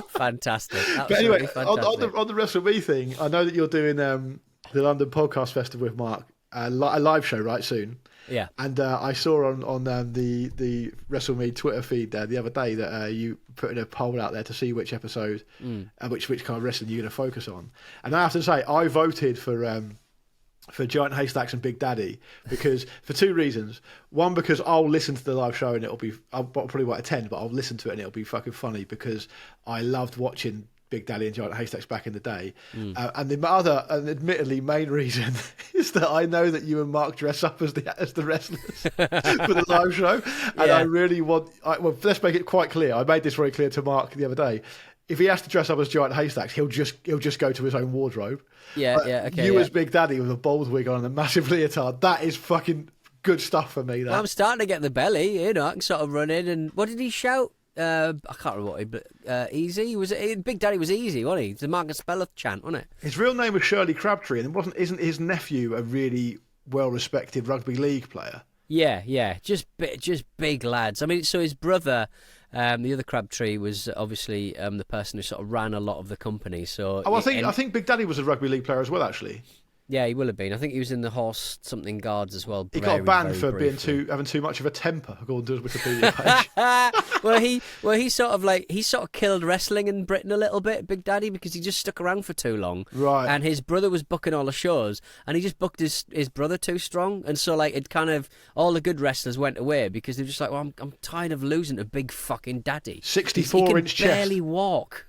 Fantastic. But anyway, Fantastic. on the Wrestle Me thing, I know that you're doing the London Podcast Festival with Mark, a live show right soon. Yeah. And I saw on the Wrestle Me Twitter feed the other day that you put in a poll out there to see which episode and which kind of wrestling you're going to focus on. And I have to say, I voted for Giant Haystacks and Big Daddy for two reasons. One, because I'll listen to the live show and I'll probably won't attend, but I'll listen to it and it'll be fucking funny because I loved watching Big Daddy and Giant Haystacks back in the day. And the other, and admittedly main reason, is that I know that you and Mark dress up as the wrestlers for the live show. And I really well, let's make it quite clear. I made this very clear to Mark the other day. If he has to dress up as Giant Haystacks, he'll just go to his own wardrobe. Okay. As Big Daddy with a bald wig on and a massive leotard, that is fucking good stuff for me. That. Well, I'm starting to get the belly, you know. I can sort of run in and what did he shout? I can't remember what easy was it? Big Daddy was easy, wasn't he? It's the Marcus Spelleth chant, wasn't it? His real name was Shirley Crabtree, and isn't his nephew a really well-respected rugby league player? Yeah, just big lads. I mean, so his brother, the other Crabtree, was obviously the person who sort of ran a lot of the company. So I think Big Daddy was a rugby league player as well, actually. Yeah, he will have been. I think he was in the horse something guards as well. He got banned for having too much of a temper, according to his Wikipedia page. he sort of killed wrestling in Britain a little bit, Big Daddy, because he just stuck around for too long. Right. And his brother was booking all the shows, and he just booked his brother too strong, and so like it kind of all the good wrestlers went away because they're just like, well, I'm tired of losing to Big fucking Daddy. 64-inch chest. He can barely walk.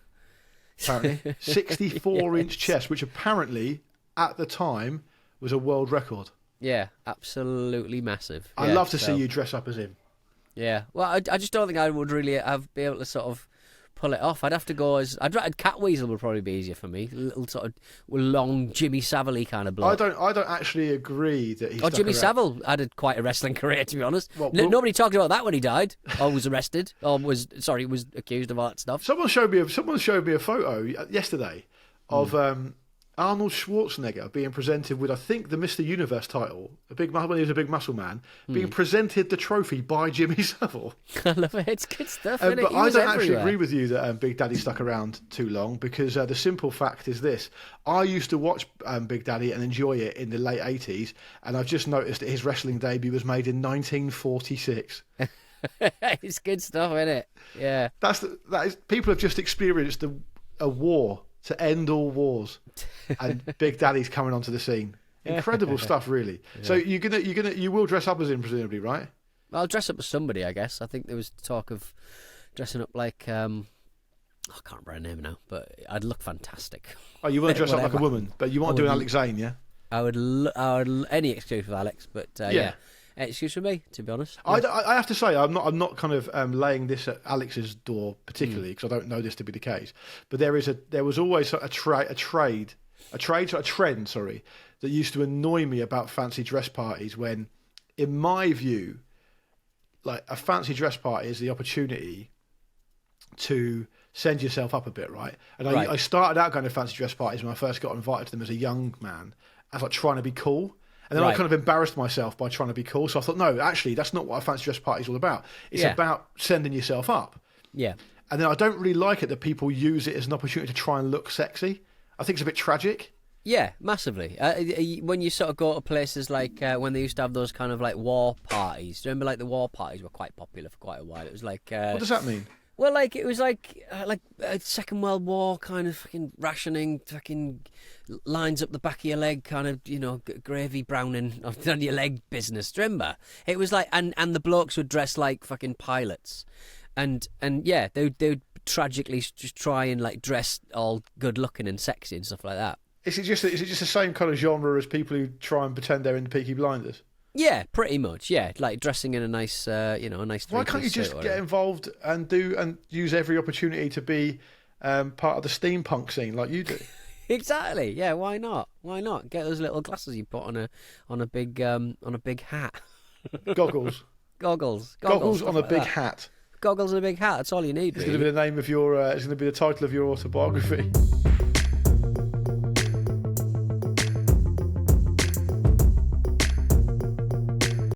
Apparently, 64-inch chest, which apparently, at the time, was a world record. Yeah, absolutely massive. I'd love to see you dress up as him. Yeah, well, I just don't think I would really be able to sort of pull it off. I'd have to go as Catweasel would probably be easier for me. A little sort of long Jimmy Savile kind of bloke. I don't actually agree that he's. Jimmy Savile had quite a wrestling career, to be honest. Nobody talked about that when he died, or was arrested, or was accused of all that stuff. Someone showed me a photo yesterday of Arnold Schwarzenegger being presented with, I think, the Mr. Universe title, when he was a big muscle man, being presented the trophy by Jimmy Savile. I love it. It's good stuff, isn't it? But I don't actually agree with you that Big Daddy stuck around too long, because the simple fact is this. I used to watch Big Daddy and enjoy it in the late 80s, and I've just noticed that his wrestling debut was made in 1946. It's good stuff, isn't it? Yeah. People have just experienced a war to end all wars, and Big Daddy's coming onto the scene. Incredible stuff, really. Yeah. So you will dress up as him, presumably, right? I'll dress up as somebody, I guess. I think there was talk of dressing up like I can't remember her name now, but I'd look fantastic. Oh, you want to dress up like a woman, but you want to do an Alex Zane, yeah? I would any excuse with Alex, but yeah. Excuse for me, to be honest. I have to say, I'm not kind of laying this at Alex's door particularly, because I don't know this to be the case. But there was always a trend that used to annoy me about fancy dress parties. When, in my view, like a fancy dress party is the opportunity to send yourself up a bit, right? And I started out going to fancy dress parties when I first got invited to them as a young man, as like trying to be cool. And then I kind of embarrassed myself by trying to be cool. So I thought, no, actually, that's not what a fancy dress party is all about. It's about sending yourself up. Yeah. And then I don't really like it that people use it as an opportunity to try and look sexy. I think it's a bit tragic. Yeah, massively. When you sort of go to places like when they used to have those kind of like war parties. Do you remember like the war parties were quite popular for quite a while? It was like... what does that mean? Well, like it was like Second World War kind of fucking rationing, fucking lines up the back of your leg, kind of, you know, gravy browning on your leg business. Do you remember? It was like, and the blokes would dress like fucking pilots, and yeah, they would tragically just try and like dress all good looking and sexy and stuff like that. Is it just the same kind of genre as people who try and pretend they're in the Peaky Blinders? Yeah, pretty much. Yeah, like dressing in a nice, a nice. Why can't you just get involved and use every opportunity to be part of the steampunk scene like you do? Exactly. Yeah. Why not? Why not get those little glasses you put on a big hat? Goggles. Goggles on a big hat. Goggles and a big hat. That's all you need. It's really. going to be the name of your. It's going to be the title of your autobiography.